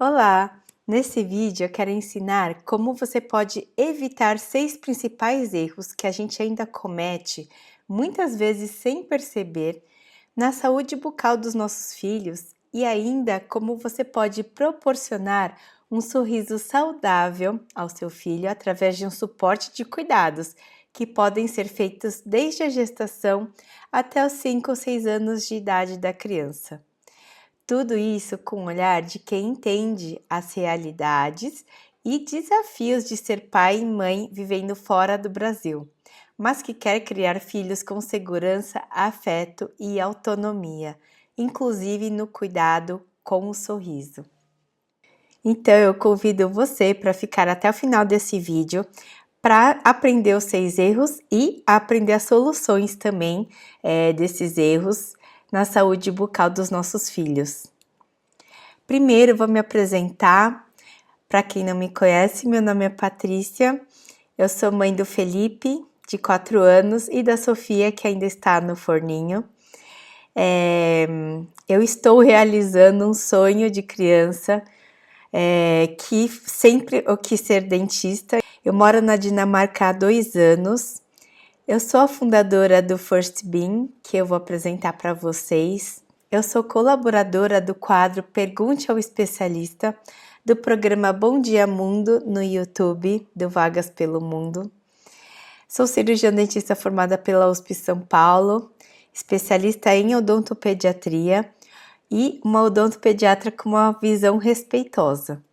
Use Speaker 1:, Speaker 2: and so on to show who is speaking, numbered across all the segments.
Speaker 1: Olá! Nesse vídeo eu quero ensinar como você pode evitar 6 principais erros que a gente ainda comete, muitas vezes sem perceber, na saúde bucal dos nossos filhos e ainda como você pode proporcionar um sorriso saudável ao seu filho através de um suporte de cuidados que podem ser feitos desde a gestação até os 5 ou 6 anos de idade da criança. Tudo isso com o olhar de quem entende as realidades e desafios de ser pai e mãe vivendo fora do Brasil, mas que quer criar filhos com segurança, afeto e autonomia, inclusive no cuidado com o sorriso. Então eu convido você para ficar até o final desse vídeo para aprender os 6 erros e aprender as soluções também desses erros na saúde bucal dos nossos filhos. Primeiro, vou me apresentar. Para quem não me conhece, meu nome é Patrícia, eu sou mãe do Felipe, de 4 anos, e da Sofia, que ainda está no forninho. Eu estou realizando um sonho de criança, que sempre eu quis ser dentista. Eu moro na Dinamarca há 2 anos. Eu sou a fundadora do First Bean, que eu vou apresentar para vocês. Eu sou colaboradora do quadro Pergunte ao Especialista, do programa Bom Dia Mundo no YouTube, do Vagas pelo Mundo. Sou cirurgiã dentista formada pela USP São Paulo, especialista em odontopediatria e uma odontopediatra com uma visão respeitosa.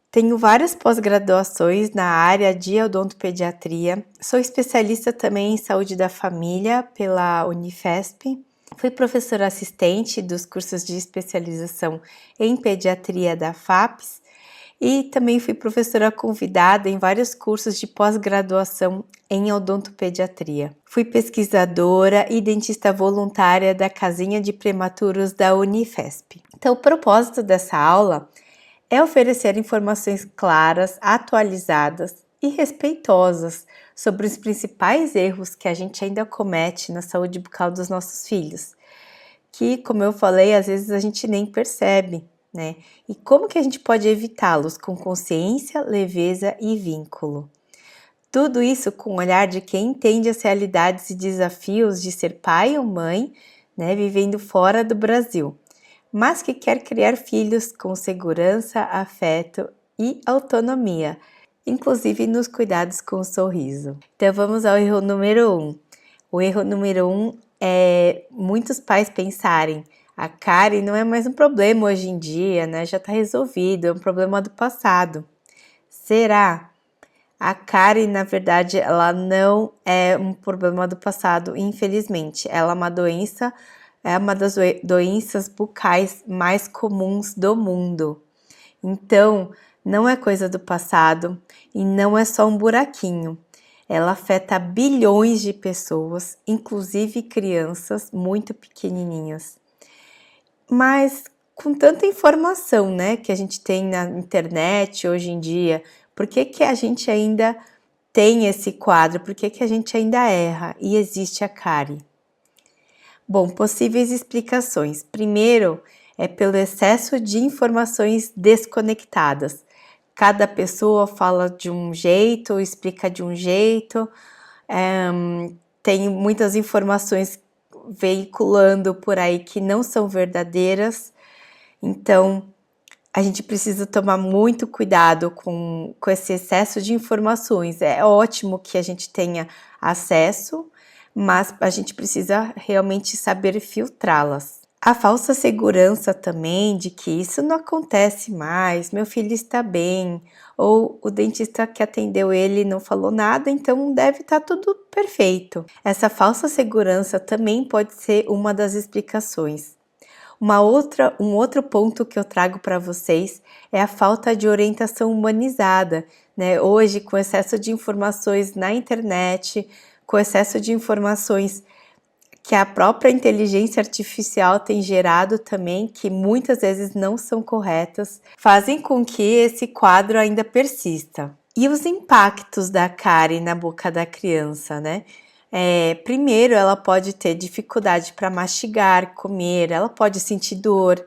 Speaker 1: Tenho várias pós-graduações na área de odontopediatria, sou especialista também em saúde da família pela Unifesp, fui professora assistente dos cursos de especialização em pediatria da FAPES e também fui professora convidada em vários cursos de pós-graduação em odontopediatria. Fui pesquisadora e dentista voluntária da casinha de prematuros da Unifesp. Então, o propósito dessa aula é oferecer informações claras, atualizadas e respeitosas sobre os principais erros que a gente ainda comete na saúde bucal dos nossos filhos, que, como eu falei, às vezes a gente nem percebe, né? E como que a gente pode evitá-los com consciência, leveza e vínculo. Tudo isso com o olhar de quem entende as realidades e desafios de ser pai ou mãe, né, vivendo fora do Brasil, mas que quer criar filhos com segurança, afeto e autonomia, inclusive nos cuidados com o sorriso. Então vamos ao erro número 1. O erro número 1 é muitos pais pensarem: a cárie não é mais um problema hoje em dia, né? Já está resolvido, é um problema do passado. Será? A cárie, na verdade, ela não é um problema do passado, infelizmente. Ela é uma doença, é uma das doenças bucais mais comuns do mundo. Então, não é coisa do passado e não é só um buraquinho. Ela afeta bilhões de pessoas, inclusive crianças muito pequenininhas. Mas com tanta informação, né, que a gente tem na internet hoje em dia, por que que a gente ainda tem esse quadro? Por que que a gente ainda erra e existe a cárie? Bom, possíveis explicações. Primeiro, é pelo excesso de informações desconectadas. Cada pessoa fala de um jeito, explica de um jeito, tem muitas informações veiculando por aí que não são verdadeiras, então a gente precisa tomar muito cuidado com esse excesso de informações. É ótimo que a gente tenha acesso, mas a gente precisa realmente saber filtrá-las. A falsa segurança também de que isso não acontece mais, meu filho está bem, ou o dentista que atendeu ele não falou nada, então deve estar tudo perfeito. Essa falsa segurança também pode ser uma das explicações. Um outro ponto que eu trago para vocês é a falta de orientação humanizada, né? Hoje, com excesso de informações na internet, com excesso de informações que a própria inteligência artificial tem gerado também, que muitas vezes não são corretas, fazem com que esse quadro ainda persista. E os impactos da cárie na boca da criança, né? Primeiro, ela pode ter dificuldade para mastigar, comer, ela pode sentir dor,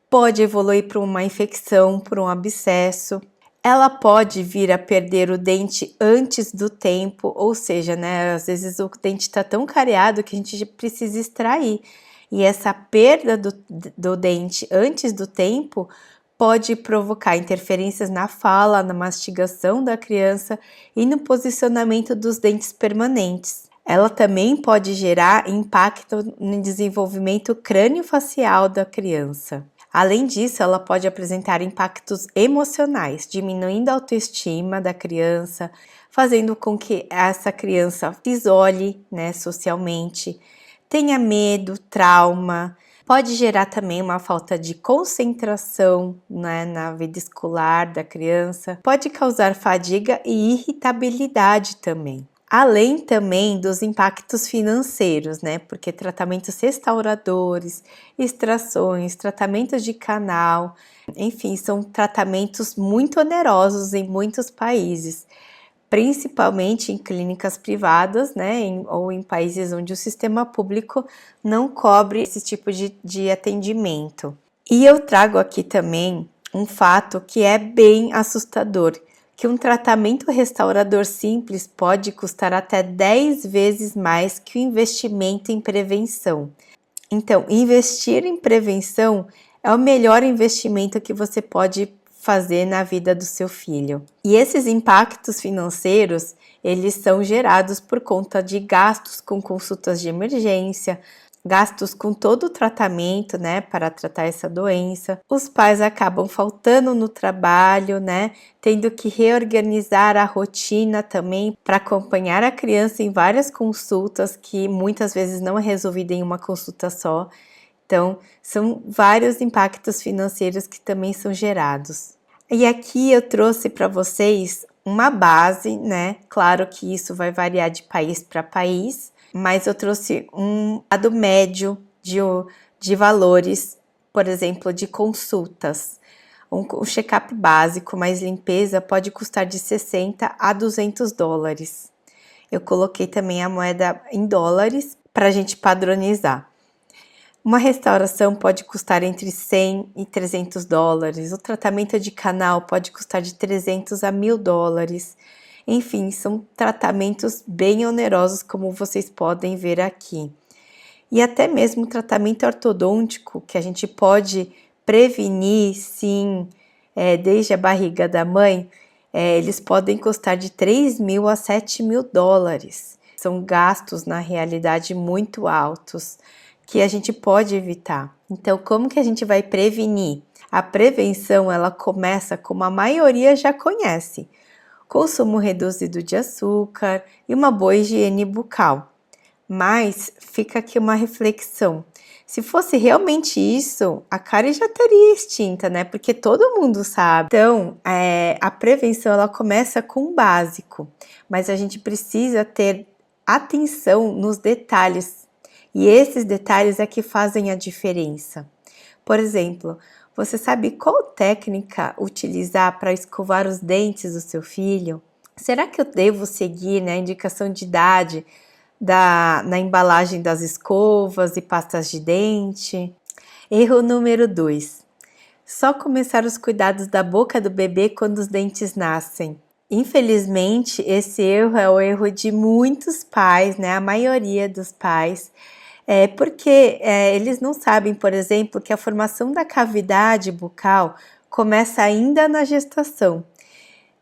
Speaker 1: pode evoluir para uma infecção, para um abscesso. Ela pode vir a perder o dente antes do tempo, ou seja, né, às vezes o dente está tão cariado que a gente precisa extrair. E essa perda do dente antes do tempo pode provocar interferências na fala, na mastigação da criança e no posicionamento dos dentes permanentes. Ela também pode gerar impacto no desenvolvimento crâniofacial da criança. Além disso, ela pode apresentar impactos emocionais, diminuindo a autoestima da criança, fazendo com que essa criança se isole, né, socialmente, tenha medo, trauma. Pode gerar também uma falta de concentração, né, na vida escolar da criança. Pode causar fadiga e irritabilidade também. Além também dos impactos financeiros, né? Porque tratamentos restauradores, extrações, tratamentos de canal, enfim, são tratamentos muito onerosos em muitos países, principalmente em clínicas privadas, né? Ou em países onde o sistema público não cobre esse tipo de atendimento. E eu trago aqui também um fato que é bem assustador, que um tratamento restaurador simples pode custar até 10 vezes mais que o investimento em prevenção. Então, investir em prevenção é o melhor investimento que você pode fazer na vida do seu filho. E esses impactos financeiros, eles são gerados por conta de gastos com consultas de emergência, gastos com todo o tratamento, né, para tratar essa doença. Os pais acabam faltando no trabalho, né, tendo que reorganizar a rotina também para acompanhar a criança em várias consultas que muitas vezes não é resolvida em uma consulta só. Então, são vários impactos financeiros que também são gerados. E aqui eu trouxe para vocês uma base, né? Claro que isso vai variar de país para país, mas eu trouxe um dado médio de valores, por exemplo, de consultas. Um check-up básico mais limpeza pode custar de 60 a 200 dólares. Eu coloquei também a moeda em dólares para a gente padronizar. Uma restauração pode custar entre 100 e 300 dólares. O tratamento de canal pode custar de 300 a 1.000 dólares. Enfim, são tratamentos bem onerosos, como vocês podem ver aqui. E até mesmo o tratamento ortodôntico, que a gente pode prevenir, sim, desde a barriga da mãe, eles podem custar de 3.000 a 7.000 dólares. São gastos, na realidade, muito altos, que a gente pode evitar. Então, como que a gente vai prevenir? A prevenção, ela começa como a maioria já conhece: consumo reduzido de açúcar e uma boa higiene bucal. Mas fica aqui uma reflexão. Se fosse realmente isso, a cárie já estaria extinta, né? Porque todo mundo sabe. Então, a prevenção, ela começa com o básico, mas a gente precisa ter atenção nos detalhes. E esses detalhes é que fazem a diferença. Por exemplo, você sabe qual técnica utilizar para escovar os dentes do seu filho? Será que eu devo seguir, né, a indicação de idade na embalagem das escovas e pastas de dente? Erro número 2. Só começar os cuidados da boca do bebê quando os dentes nascem. Infelizmente, esse erro é o erro de muitos pais, né, a maioria dos pais, porque eles não sabem, por exemplo, que a formação da cavidade bucal começa ainda na gestação.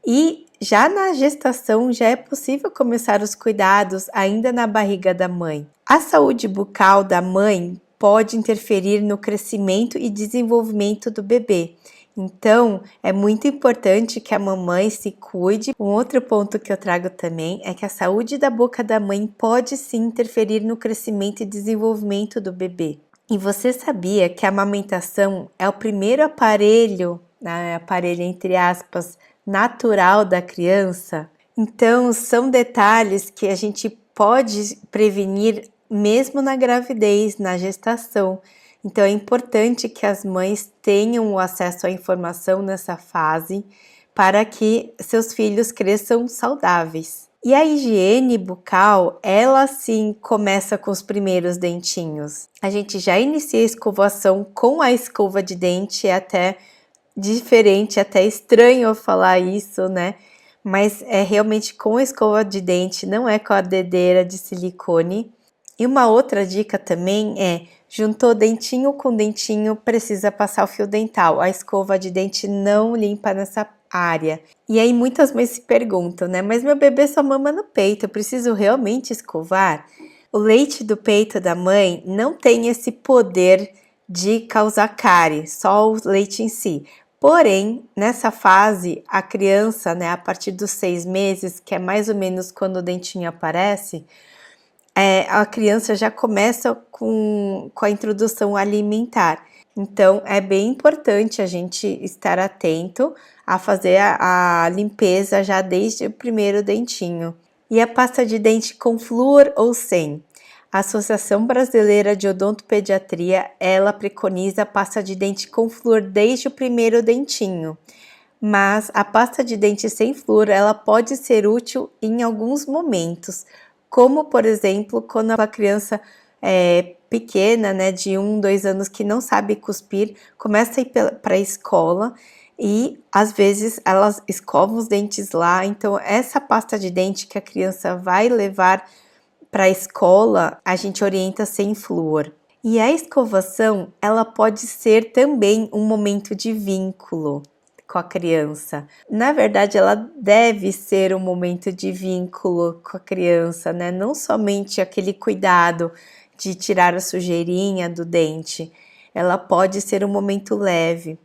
Speaker 1: E já na gestação já é possível começar os cuidados ainda na barriga da mãe. A saúde bucal da mãe pode interferir no crescimento e desenvolvimento do bebê. Então, é muito importante que a mamãe se cuide. Um outro ponto que eu trago também é que a saúde da boca da mãe pode sim interferir no crescimento e desenvolvimento do bebê. E você sabia que a amamentação é o primeiro aparelho, né, aparelho entre aspas, natural da criança? Então, são detalhes que a gente pode prevenir mesmo na gravidez, na gestação. Então, é importante que as mães tenham o acesso à informação nessa fase para que seus filhos cresçam saudáveis. E a higiene bucal, ela sim começa com os primeiros dentinhos. A gente já inicia a escovação com a escova de dente, é até diferente, até estranho eu falar isso, né? Mas é realmente com a escova de dente, não é com a dedeira de silicone. E uma outra dica também é, juntou dentinho com dentinho, precisa passar o fio dental. A escova de dente não limpa nessa área. E aí muitas mães se perguntam, né? Mas meu bebê só mama no peito, eu preciso realmente escovar? O leite do peito da mãe não tem esse poder de causar cárie, só o leite em si. Porém, nessa fase, a criança, né, a partir dos 6 meses, que é mais ou menos quando o dentinho aparece, a criança já começa com a introdução alimentar. Então, é bem importante a gente estar atento a fazer a limpeza já desde o primeiro dentinho. E a pasta de dente com flúor ou sem? A Associação Brasileira de Odontopediatria, ela preconiza a pasta de dente com flúor desde o primeiro dentinho. Mas a pasta de dente sem flúor, ela pode ser útil em alguns momentos, como por exemplo, quando a criança é pequena, né, de 1, 2 anos, que não sabe cuspir, começa a ir para a escola e às vezes elas escovam os dentes lá, então essa pasta de dente que a criança vai levar para a escola, a gente orienta sem flúor. E a escovação, ela pode ser também um momento de vínculo com a criança. Na verdade, ela deve ser um momento de vínculo com a criança, né? Não somente aquele cuidado de tirar a sujeirinha do dente. Ela pode ser um momento leve,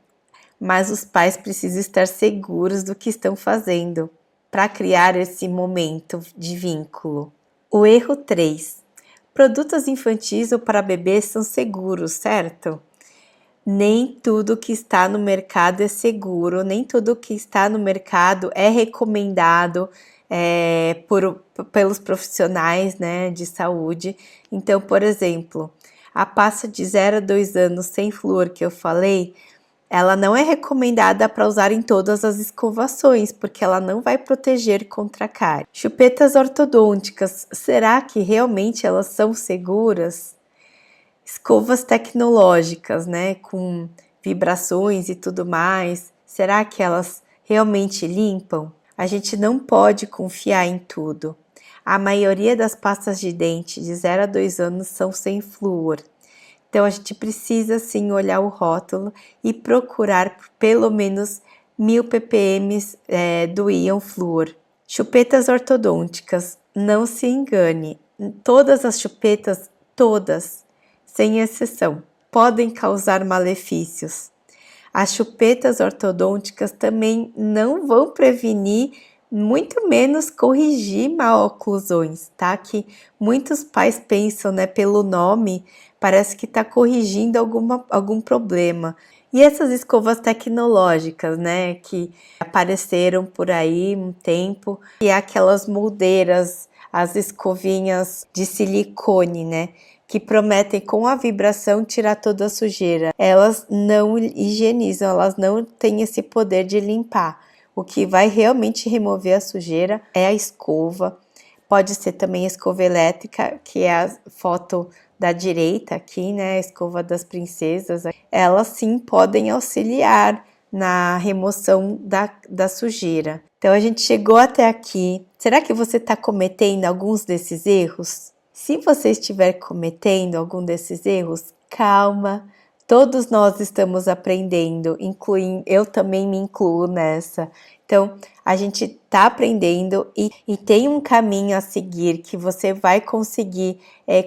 Speaker 1: mas os pais precisam estar seguros do que estão fazendo para criar esse momento de vínculo. O erro 3. Produtos infantis ou para bebês são seguros, certo? Nem tudo que está no mercado é seguro, nem tudo que está no mercado é recomendado pelos profissionais, né, de saúde. Então, por exemplo, a pasta de 0 a 2 anos sem flúor que eu falei, ela não é recomendada para usar em todas as escovações, porque ela não vai proteger contra a cárie. Chupetas ortodônticas, será que realmente elas são seguras? Escovas tecnológicas, né, com vibrações e tudo mais, será que elas realmente limpam? A gente não pode confiar em tudo. A maioria das pastas de dente de 0 a 2 anos são sem flúor. Então, a gente precisa sim olhar o rótulo e procurar por pelo menos 1000 ppm do íon flúor. Chupetas ortodônticas, não se engane, todas as chupetas, todas, sem exceção, podem causar malefícios. As chupetas ortodônticas também não vão prevenir, muito menos corrigir maloclusões, tá? Que muitos pais pensam, né, pelo nome, parece que está corrigindo algum problema. E essas escovas tecnológicas, né, que apareceram por aí um tempo, e é aquelas moldeiras, as escovinhas de silicone, né, que prometem com a vibração tirar toda a sujeira. Elas não higienizam, elas não têm esse poder de limpar. O que vai realmente remover a sujeira é a escova. Pode ser também a escova elétrica, que é a foto da direita aqui, né, a escova das princesas. Elas sim podem auxiliar na remoção da sujeira. Então a gente chegou até aqui. Será que você está cometendo alguns desses erros? Se você estiver cometendo algum desses erros, calma, todos nós estamos aprendendo, eu também me incluo nessa. Então, a gente está aprendendo e tem um caminho a seguir que você vai conseguir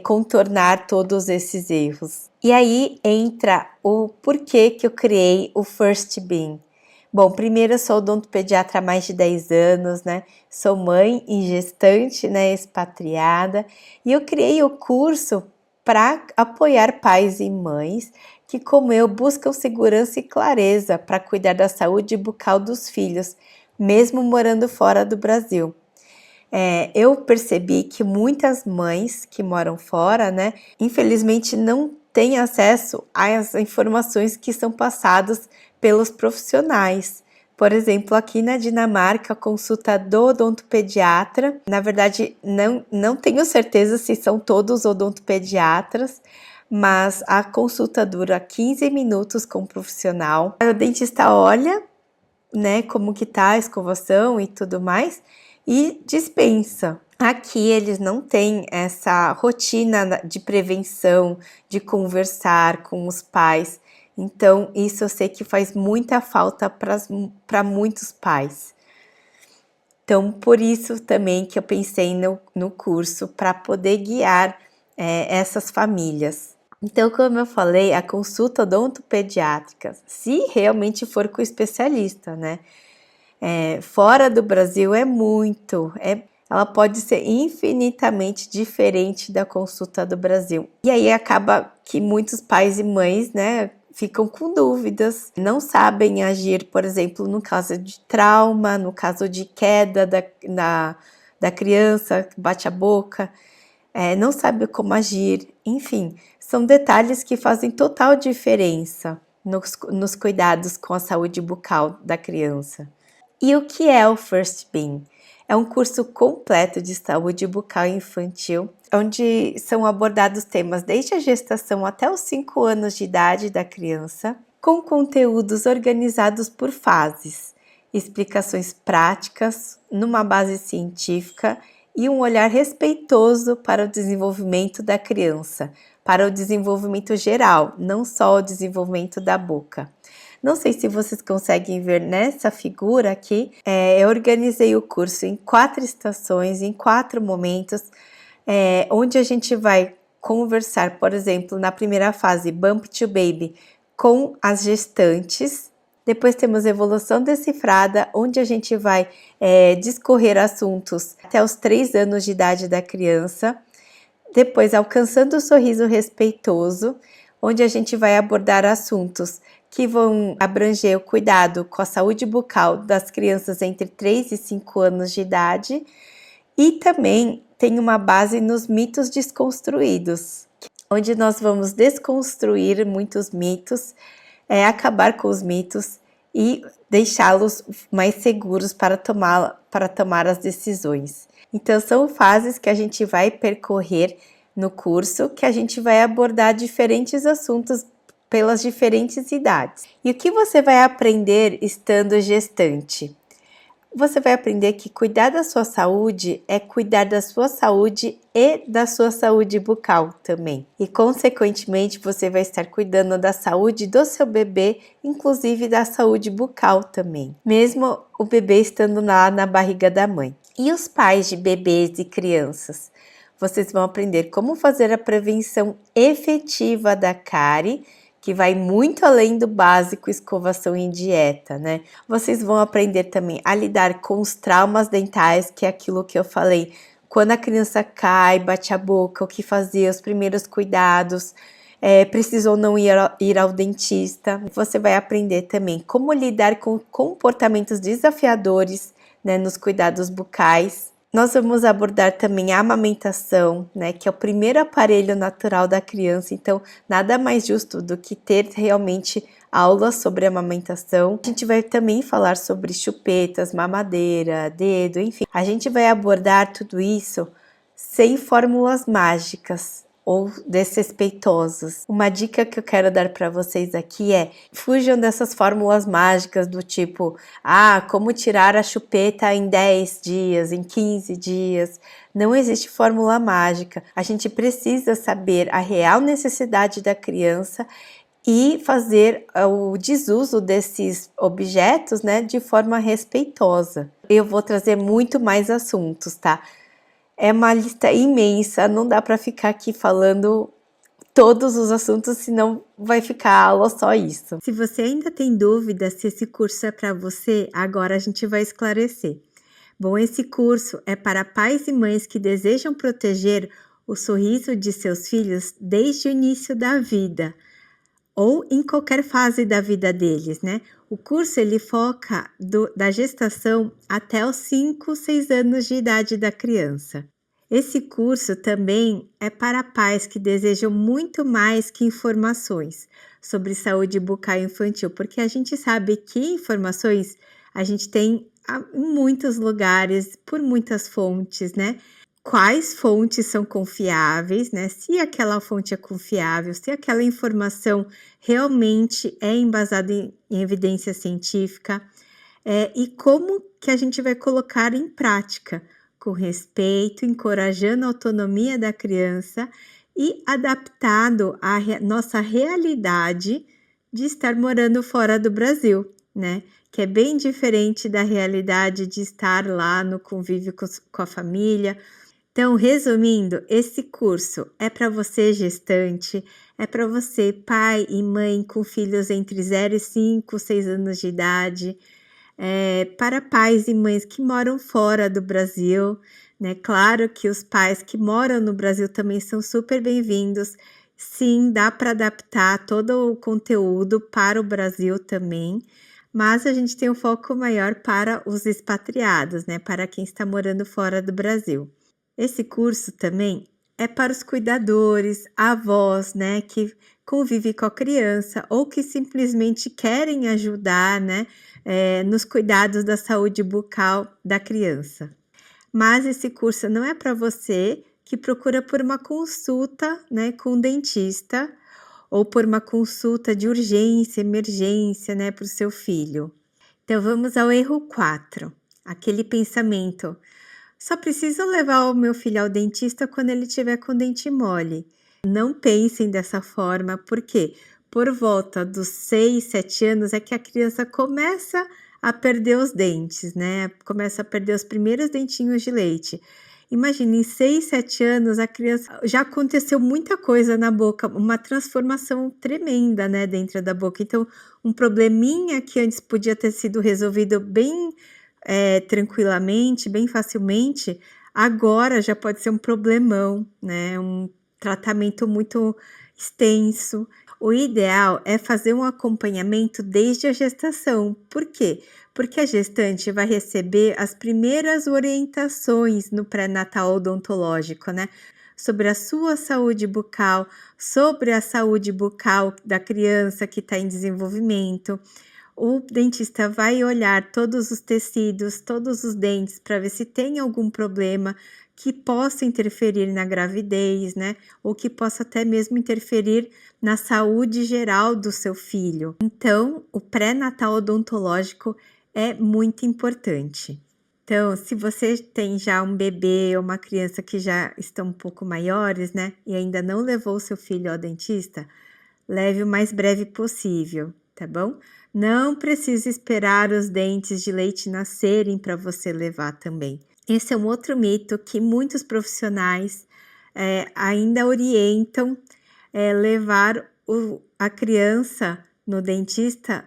Speaker 1: contornar todos esses erros. E aí entra o porquê que eu criei o First Bean. Bom, primeiro eu sou odontopediatra há mais de 10 anos, né? Sou mãe e gestante, né, expatriada, e eu criei o curso para apoiar pais e mães que, como eu, buscam segurança e clareza para cuidar da saúde bucal dos filhos, mesmo morando fora do Brasil. Eu percebi que muitas mães que moram fora, né, infelizmente não têm acesso às informações que são passadas pelos profissionais, Por exemplo, aqui na Dinamarca, a consulta do odontopediatra, na verdade, não tenho certeza se são todos odontopediatras, mas a consulta dura 15 minutos com o profissional. O dentista olha, né, como que tá a escovação e tudo mais, e dispensa. Aqui eles não têm essa rotina de prevenção, de conversar com os pais. Então, isso eu sei que faz muita falta para muitos pais. Então, por isso também que eu pensei no curso, para poder guiar essas famílias. Então, como eu falei, a consulta odontopediátrica, se realmente for com o especialista, né? Fora do Brasil ela pode ser infinitamente diferente da consulta do Brasil. E aí acaba que muitos pais e mães, né, ficam com dúvidas, não sabem agir, por exemplo, no caso de trauma, no caso de queda da criança, bate a boca, não sabe como agir, enfim, são detalhes que fazem total diferença nos cuidados com a saúde bucal da criança. E o que é o First Bean? É um curso completo de saúde bucal infantil, onde são abordados temas desde a gestação até os 5 anos de idade da criança, com conteúdos organizados por fases, explicações práticas, numa base científica e um olhar respeitoso para o desenvolvimento da criança, para o desenvolvimento geral, não só o desenvolvimento da boca. Não sei se vocês conseguem ver nessa figura aqui, eu organizei o curso em 4 estações, em 4 momentos, onde a gente vai conversar, por exemplo, na primeira fase, Bump to Baby, com as gestantes. Depois temos Evolução Decifrada, onde a gente vai discorrer assuntos até os 3 anos de idade da criança. Depois, Alcançando o Sorriso Respeitoso, onde a gente vai abordar assuntos que vão abranger o cuidado com a saúde bucal das crianças entre 3 e 5 anos de idade. E também tem uma base nos mitos desconstruídos, onde nós vamos desconstruir muitos mitos, acabar com os mitos e deixá-los mais seguros para tomar as decisões. Então, são fases que a gente vai percorrer no curso, que a gente vai abordar diferentes assuntos pelas diferentes idades. E o que você vai aprender estando gestante? Você vai aprender que cuidar da sua saúde é cuidar da sua saúde e da sua saúde bucal também. E, consequentemente, você vai estar cuidando da saúde do seu bebê, inclusive da saúde bucal também, mesmo o bebê estando lá na barriga da mãe. E os pais de bebês e crianças? Vocês vão aprender como fazer a prevenção efetiva da cárie, que vai muito além do básico escovação e dieta, né? Vocês vão aprender também a lidar com os traumas dentais, que é aquilo que eu falei, quando a criança cai, bate a boca, o que fazer, os primeiros cuidados, precisou não ir ao dentista. Você vai aprender também como lidar com comportamentos desafiadores, né, nos cuidados bucais. Nós vamos abordar também a amamentação, né, que é o primeiro aparelho natural da criança, então nada mais justo do que ter realmente aulas sobre amamentação. A gente vai também falar sobre chupetas, mamadeira, dedo, enfim. A gente vai abordar tudo isso sem fórmulas mágicas ou desrespeitosas. Uma dica que eu quero dar para vocês aqui é: fujam dessas fórmulas mágicas do tipo, como tirar a chupeta em 10 dias, em 15 dias. Não existe fórmula mágica. A gente precisa saber a real necessidade da criança e fazer o desuso desses objetos, né, de forma respeitosa. Eu vou trazer muito mais assuntos, tá? É uma lista imensa, não dá para ficar aqui falando todos os assuntos, senão vai ficar a aula só isso. Se você ainda tem dúvida se esse curso é para você, agora a gente vai esclarecer. Bom, esse curso é para pais e mães que desejam proteger o sorriso de seus filhos desde o início da vida, ou em qualquer fase da vida deles, né? O curso ele foca da gestação até os 5, 6 anos de idade da criança. Esse curso também é para pais que desejam muito mais que informações sobre saúde bucal infantil, porque a gente sabe que informações A gente tem em muitos lugares, por muitas fontes, né? Quais fontes são confiáveis, né? Se aquela fonte é confiável, se aquela informação realmente é embasada em evidência científica, e como que a gente vai colocar em prática, com respeito, encorajando a autonomia da criança e adaptado à nossa realidade de estar morando fora do Brasil, né? Que é bem diferente da realidade de estar lá no convívio com a família. Então, resumindo, esse curso é para você gestante, é para você pai e mãe com filhos entre 0 e 5, 6 anos de idade, para pais e mães que moram fora do Brasil, né? Claro que os pais que moram no Brasil também são super bem-vindos. Sim, dá para adaptar todo o conteúdo para o Brasil também, mas a gente tem um foco maior para os expatriados, né? Para quem está morando fora do Brasil. Esse curso também é para os cuidadores, avós, né, que convivem com a criança ou que simplesmente querem ajudar, né, nos cuidados da saúde bucal da criança. Mas esse curso não é para você que procura por uma consulta, né, com um dentista ou por uma consulta de urgência, emergência, né, para o seu filho. Então vamos ao erro 4, aquele pensamento: só preciso levar o meu filho ao dentista quando ele tiver com dente mole. Não pensem dessa forma, porque por volta dos 6, 7 anos é que a criança começa a perder os dentes, né? Começa a perder os primeiros dentinhos de leite. Imagine, em 6, 7 anos, a criança já aconteceu muita coisa na boca, uma transformação tremenda, né, dentro da boca. Então, um probleminha que antes podia ter sido resolvido bem tranquilamente, bem facilmente, agora já pode ser um problemão, né? Um tratamento muito extenso. O ideal é fazer um acompanhamento desde a gestação. Por quê? Porque a gestante vai receber as primeiras orientações no pré-natal odontológico, né? Sobre a sua saúde bucal, sobre a saúde bucal da criança que está em desenvolvimento. O dentista vai olhar todos os tecidos, todos os dentes, para ver se tem algum problema que possa interferir na gravidez, né? Ou que possa até mesmo interferir na saúde geral do seu filho. Então, o pré-natal odontológico é muito importante. Então, se você tem já um bebê ou uma criança que já estão um pouco maiores, né? E ainda não levou o seu filho ao dentista, leve o mais breve possível, tá bom? Não precisa esperar os dentes de leite nascerem para você levar também. Esse é um outro mito que muitos profissionais ainda orientam, levar a criança no dentista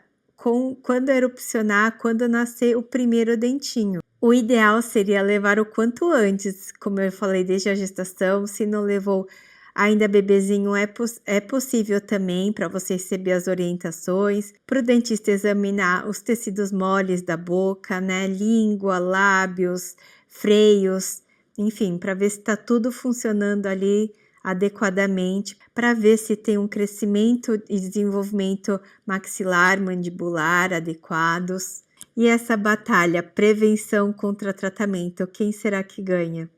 Speaker 1: quando erupcionar, quando nascer o primeiro dentinho. O ideal seria levar o quanto antes, como eu falei, desde a gestação. Se não levou ainda bebezinho, é possível também para você receber as orientações, para o dentista examinar os tecidos moles da boca, né? Língua, lábios, freios, enfim, para ver se está tudo funcionando ali adequadamente, para ver se tem um crescimento e desenvolvimento maxilar, mandibular adequados. E essa batalha, prevenção contra tratamento, quem será que ganha?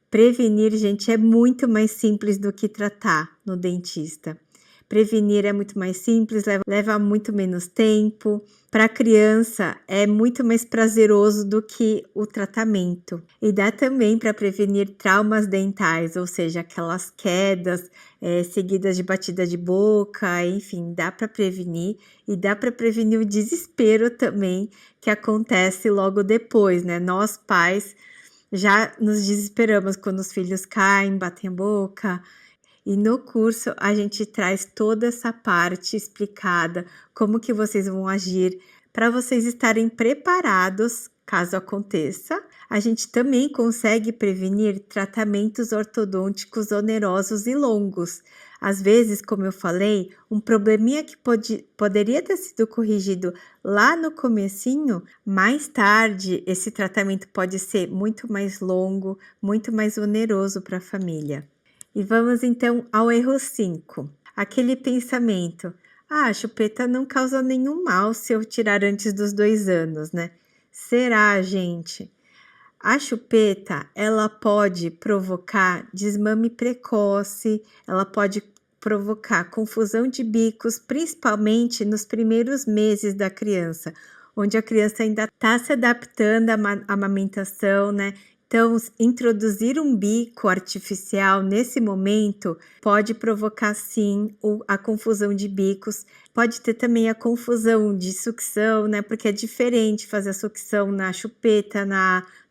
Speaker 1: Prevenir, gente, é muito mais simples do que tratar no dentista. Prevenir é muito mais simples, leva muito menos tempo. Para a criança é muito mais prazeroso do que o tratamento. E dá também para prevenir traumas dentais, ou seja, aquelas quedas seguidas de batida de boca, enfim, dá para prevenir. E dá para prevenir o desespero também que acontece logo depois, né? Nós pais já nos desesperamos quando os filhos caem, batem a boca. E no curso a gente traz toda essa parte explicada, como que vocês vão agir, para vocês estarem preparados caso aconteça. A gente também consegue prevenir tratamentos ortodônticos onerosos e longos. Às vezes, como eu falei, um probleminha que poderia ter sido corrigido lá no comecinho, mais tarde esse tratamento pode ser muito mais longo, muito mais oneroso para a família. E vamos então ao erro 5. Aquele pensamento: Ah, a chupeta não causa nenhum mal se eu tirar antes dos 2 anos, né? Será, gente? A chupeta, ela pode provocar desmame precoce, ela pode provocar confusão de bicos, principalmente nos primeiros meses da criança, onde a criança ainda está se adaptando à amamentação, né? Então, introduzir um bico artificial nesse momento pode provocar sim a confusão de bicos. Pode ter também a confusão de sucção, né? Porque é diferente fazer a sucção na chupeta,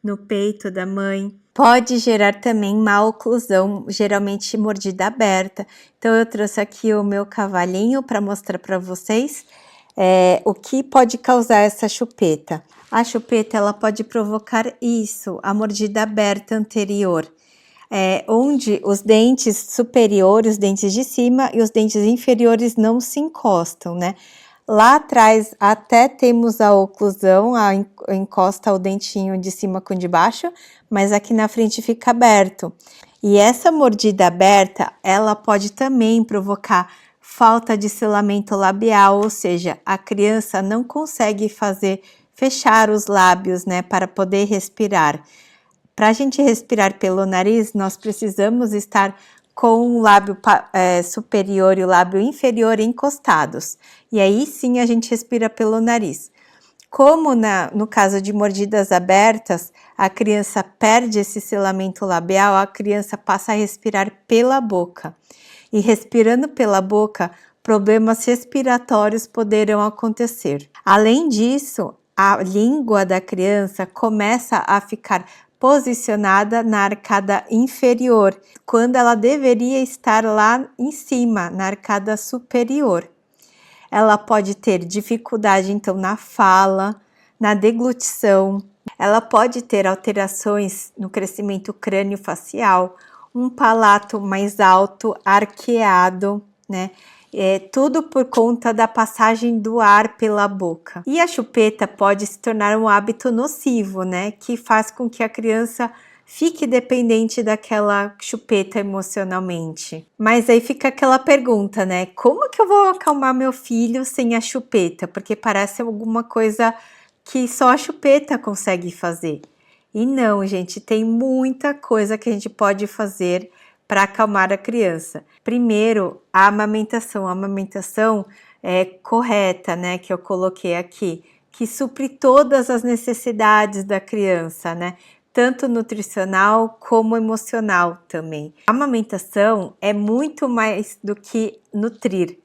Speaker 1: no peito da mãe. Pode gerar também má oclusão, geralmente mordida aberta. Então, eu trouxe aqui o meu cavalinho para mostrar para vocês o que pode causar essa chupeta. A chupeta, ela pode provocar isso, a mordida aberta anterior, onde os dentes superiores, os dentes de cima e os dentes inferiores não se encostam, né? Lá atrás até temos a oclusão, encosta o dentinho de cima com o de baixo, mas aqui na frente fica aberto. E essa mordida aberta, ela pode também provocar falta de selamento labial, ou seja, a criança não consegue fechar os lábios, né, para poder respirar. Para a gente respirar pelo nariz, nós precisamos estar com o lábio superior e o lábio inferior encostados. E aí sim a gente respira pelo nariz. Como no caso de mordidas abertas, a criança perde esse selamento labial, a criança passa a respirar pela boca. E respirando pela boca, problemas respiratórios poderão acontecer. Além disso, a língua da criança começa a ficar posicionada na arcada inferior, quando ela deveria estar lá em cima, na arcada superior. Ela pode ter dificuldade, então, na fala, na deglutição. Ela pode ter alterações no crescimento crânio-facial, um palato mais alto, arqueado, né? Tudo por conta da passagem do ar pela boca. E a chupeta pode se tornar um hábito nocivo, né? Que faz com que a criança fique dependente daquela chupeta emocionalmente. Mas aí fica aquela pergunta, né? Como que eu vou acalmar meu filho sem a chupeta? Porque parece alguma coisa que só a chupeta consegue fazer. E não, gente, tem muita coisa que a gente pode fazer para acalmar a criança. Primeiro, a amamentação. A amamentação correta, né, que eu coloquei aqui, que supre todas as necessidades da criança, né? Tanto nutricional como emocional também. A amamentação é muito mais do que nutrir,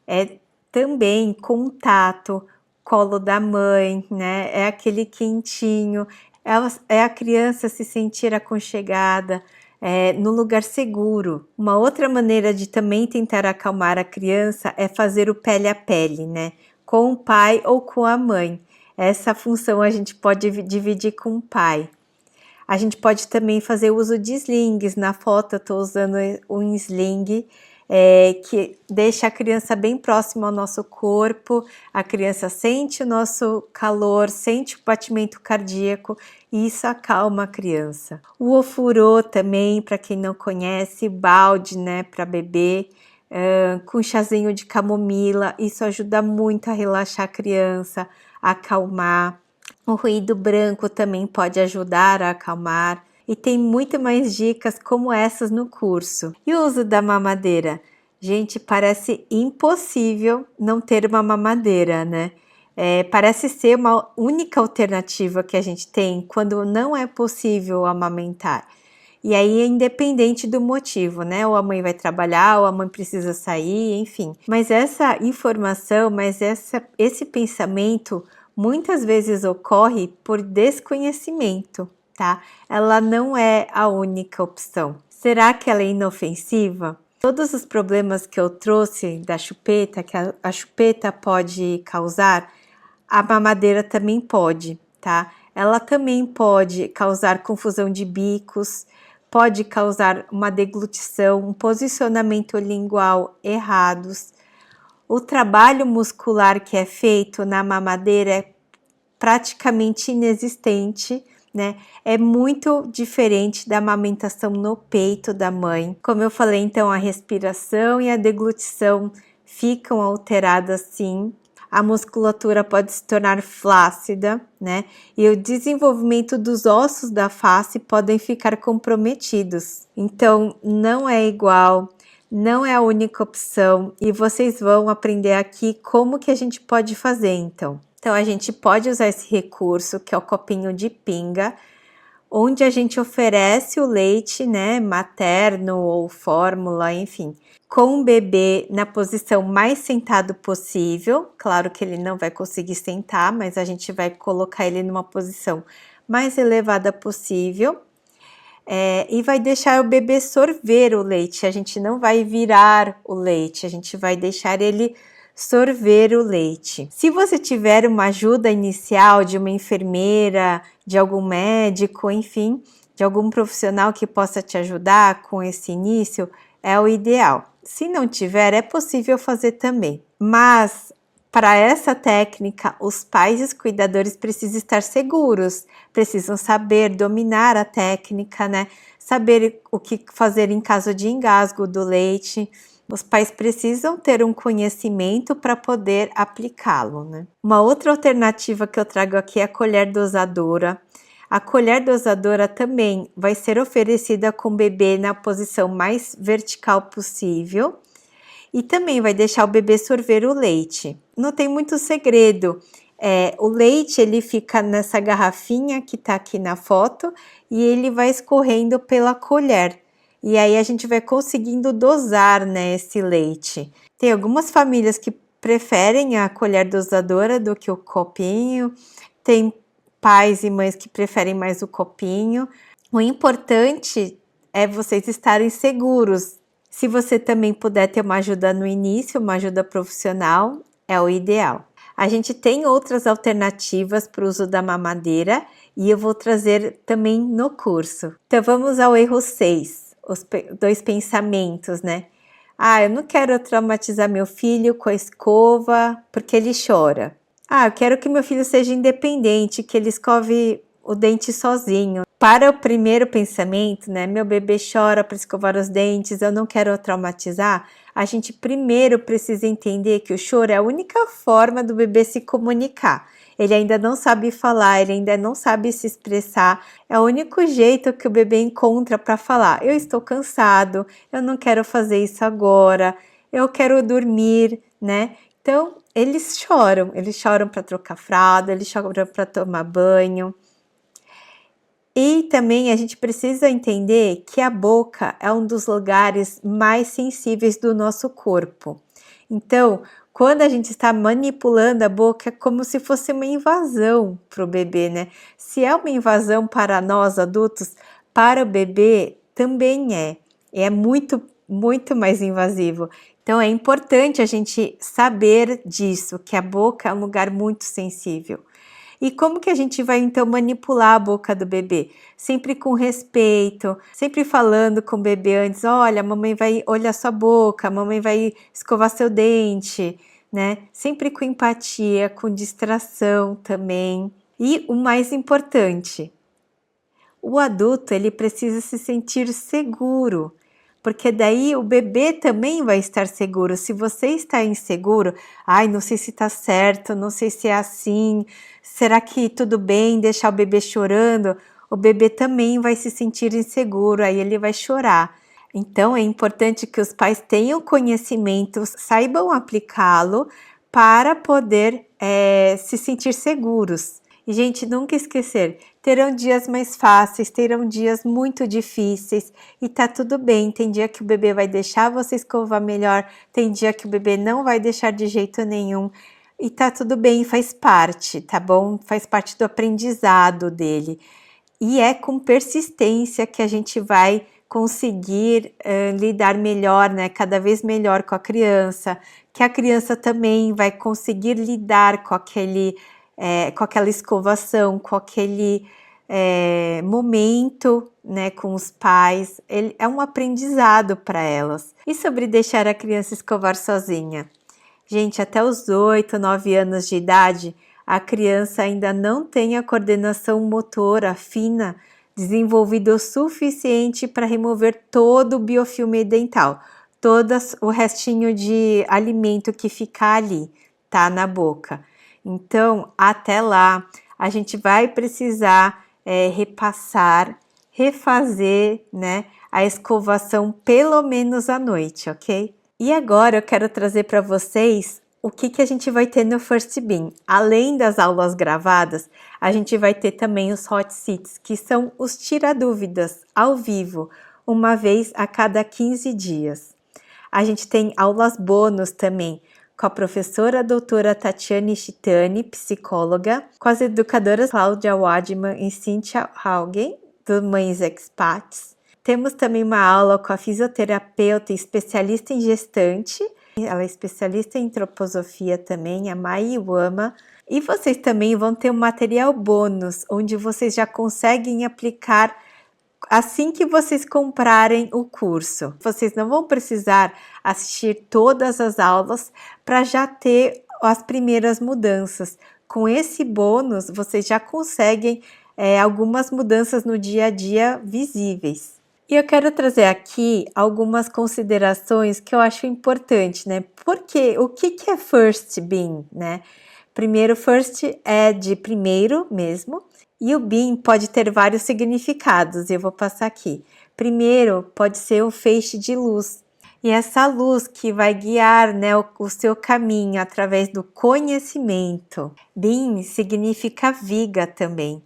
Speaker 1: é também contato, colo da mãe, né? É aquele quentinho, é a criança se sentir aconchegada, no lugar seguro. Uma outra maneira de também tentar acalmar a criança é fazer o pele a pele, né? Com o pai ou com a mãe. Essa função a gente pode dividir com o pai. A gente pode também fazer uso de slings. Na foto eu estou usando um sling que deixa a criança bem próxima ao nosso corpo, a criança sente o nosso calor, sente o batimento cardíaco e isso acalma a criança. O ofurô também, para quem não conhece, balde, né, para bebê, com chazinho de camomila, isso ajuda muito a relaxar a criança, a acalmar. O ruído branco também pode ajudar a acalmar. E tem muito mais dicas como essas no curso. E o uso da mamadeira? Gente, parece impossível não ter uma mamadeira, né? Parece ser uma única alternativa que a gente tem quando não é possível amamentar. E aí é independente do motivo, né? Ou a mãe vai trabalhar, ou a mãe precisa sair, enfim. Mas essa informação, esse pensamento muitas vezes ocorre por desconhecimento, tá? Ela não é a única opção. Será que ela é inofensiva? Todos os problemas que eu trouxe da chupeta, que a chupeta pode causar, a mamadeira também pode, tá? Ela também pode causar confusão de bicos, pode causar uma deglutição, um posicionamento lingual errados. O trabalho muscular que é feito na mamadeira é praticamente inexistente, né? É muito diferente da amamentação no peito da mãe. Como eu falei, então, a respiração e a deglutição ficam alteradas sim. A musculatura pode se tornar flácida, né? E o desenvolvimento dos ossos da face podem ficar comprometidos. Então, não é igual, não é a única opção e vocês vão aprender aqui como que a gente pode fazer, então. Então, a gente pode usar esse recurso, que é o copinho de pinga, onde a gente oferece o leite, né, materno ou fórmula, enfim, com o bebê na posição mais sentado possível. Claro que ele não vai conseguir sentar, mas a gente vai colocar ele numa posição mais elevada possível. E vai deixar o bebê sorver o leite. A gente não vai virar o leite, a gente vai deixar ele sorver o leite. Se você tiver uma ajuda inicial de uma enfermeira, de algum médico, enfim, de algum profissional que possa te ajudar com esse início, é o ideal. Se não tiver, é possível fazer também. Mas para essa técnica, os pais e os cuidadores precisam estar seguros, precisam saber dominar a técnica, né? Saber o que fazer em caso de engasgo do leite. Os pais precisam ter um conhecimento para poder aplicá-lo, né? Uma outra alternativa que eu trago aqui é a colher dosadora. A colher dosadora também vai ser oferecida com o bebê na posição mais vertical possível e também vai deixar o bebê sorver o leite. Não tem muito segredo. O leite ele fica nessa garrafinha que tá aqui na foto e ele vai escorrendo pela colher. E aí a gente vai conseguindo dosar, né, esse leite. Tem algumas famílias que preferem a colher dosadora do que o copinho. Tem pais e mães que preferem mais o copinho. O importante é vocês estarem seguros. Se você também puder ter uma ajuda no início, uma ajuda profissional, é o ideal. A gente tem outras alternativas para o uso da mamadeira e eu vou trazer também no curso. Então vamos ao erro 6, os dois pensamentos, né? Eu não quero traumatizar meu filho com a escova porque ele chora. Eu quero que meu filho seja independente, que ele escove o dente sozinho. Para o primeiro pensamento, né, meu bebê chora para escovar os dentes, eu não quero traumatizar, a gente primeiro precisa entender que o choro é a única forma do bebê se comunicar. Ele ainda não sabe falar, ele ainda não sabe se expressar, é o único jeito que o bebê encontra para falar: eu estou cansado, eu não quero fazer isso agora, eu quero dormir, né? Então, eles choram para trocar fralda, eles choram para tomar banho. E também a gente precisa entender que a boca é um dos lugares mais sensíveis do nosso corpo. Então, quando a gente está manipulando a boca, é como se fosse uma invasão para o bebê, né? Se é uma invasão para nós adultos, para o bebê também é. É muito, muito mais invasivo. Então, é importante a gente saber disso, que a boca é um lugar muito sensível. E como que a gente vai então manipular a boca do bebê? Sempre com respeito, sempre falando com o bebê antes: olha, a mamãe vai olhar sua boca, a mamãe vai escovar seu dente, né? Sempre com empatia, com distração também. E o mais importante, o adulto ele precisa se sentir seguro, porque daí o bebê também vai estar seguro. Se você está inseguro, não sei se está certo, não sei se é assim, será que tudo bem deixar o bebê chorando? O bebê também vai se sentir inseguro, aí ele vai chorar. Então é importante que os pais tenham conhecimento, saibam aplicá-lo para poder se sentir seguros. E, gente, nunca esquecer, terão dias mais fáceis, terão dias muito difíceis e tá tudo bem. Tem dia que o bebê vai deixar você escovar melhor, tem dia que o bebê não vai deixar de jeito nenhum e tá tudo bem, faz parte, tá bom? Faz parte do aprendizado dele. E é com persistência que a gente vai conseguir lidar melhor, né? Cada vez melhor com a criança, que a criança também vai conseguir lidar com aquela escovação, com aquele momento, né, com os pais. Ele é um aprendizado para elas. E sobre deixar a criança escovar sozinha? Gente, até os 8, 9 anos de idade, a criança ainda não tem a coordenação motora fina desenvolvida o suficiente para remover todo o biofilme dental, todo o restinho de alimento que ficar ali, tá, na boca. Então, até lá, a gente vai precisar repassar, refazer, né, a escovação pelo menos à noite, ok? E agora eu quero trazer para vocês o que a gente vai ter no First Bean. Além das aulas gravadas, a gente vai ter também os Hot Seats, que são os tira-dúvidas ao vivo, uma vez a cada 15 dias. A gente tem aulas bônus também, com a professora doutora Tatiane Chitani, psicóloga, com as educadoras Cláudia Wadman e Cynthia Haugen, do Mães Expats. Temos também uma aula com a fisioterapeuta especialista em gestante, ela é especialista em antroposofia também, a Mai Iwama. E vocês também vão ter um material bônus, onde vocês já conseguem aplicar assim que vocês comprarem o curso. Vocês não vão precisar assistir todas as aulas para já ter as primeiras mudanças. Com esse bônus, vocês já conseguem algumas mudanças no dia a dia visíveis. E eu quero trazer aqui algumas considerações que eu acho importante, né? Porque o que é First Bean, né? Primeiro, First é de primeiro mesmo, e o Bean pode ter vários significados, eu vou passar aqui. Primeiro, pode ser um feixe de luz, e essa luz que vai guiar, né, o seu caminho através do conhecimento. Bean significa viga também.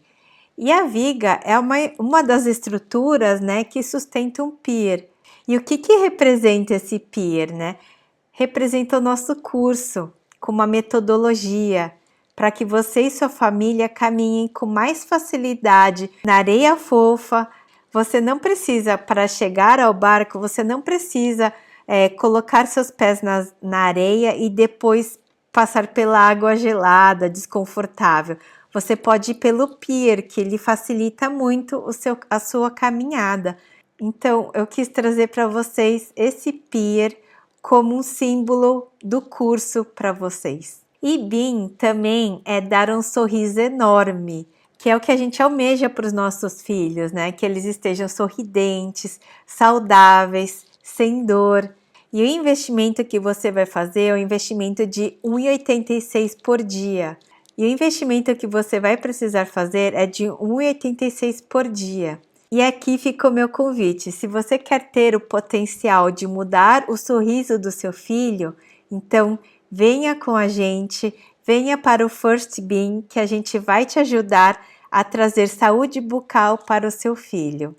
Speaker 1: E a viga é uma das estruturas, né, que sustenta um pier. E o que representa esse pier, né? Representa o nosso curso, com uma metodologia, para que você e sua família caminhem com mais facilidade na areia fofa. Você não precisa, para chegar ao barco, você não precisa colocar seus pés na areia e depois passar pela água gelada, desconfortável. Você pode ir pelo pier, que ele facilita muito a sua caminhada. Então, eu quis trazer para vocês esse pier como um símbolo do curso para vocês. E Bean também é dar um sorriso enorme, que é o que a gente almeja para os nossos filhos, né? Que eles estejam sorridentes, saudáveis, sem dor. E o investimento que você vai fazer é um investimento de R$ 1,86 por dia. E o investimento que você vai precisar fazer é de R$ 1,86 por dia. E aqui fica o meu convite. Se você quer ter o potencial de mudar o sorriso do seu filho, então venha com a gente, venha para o First Bean, que a gente vai te ajudar a trazer saúde bucal para o seu filho.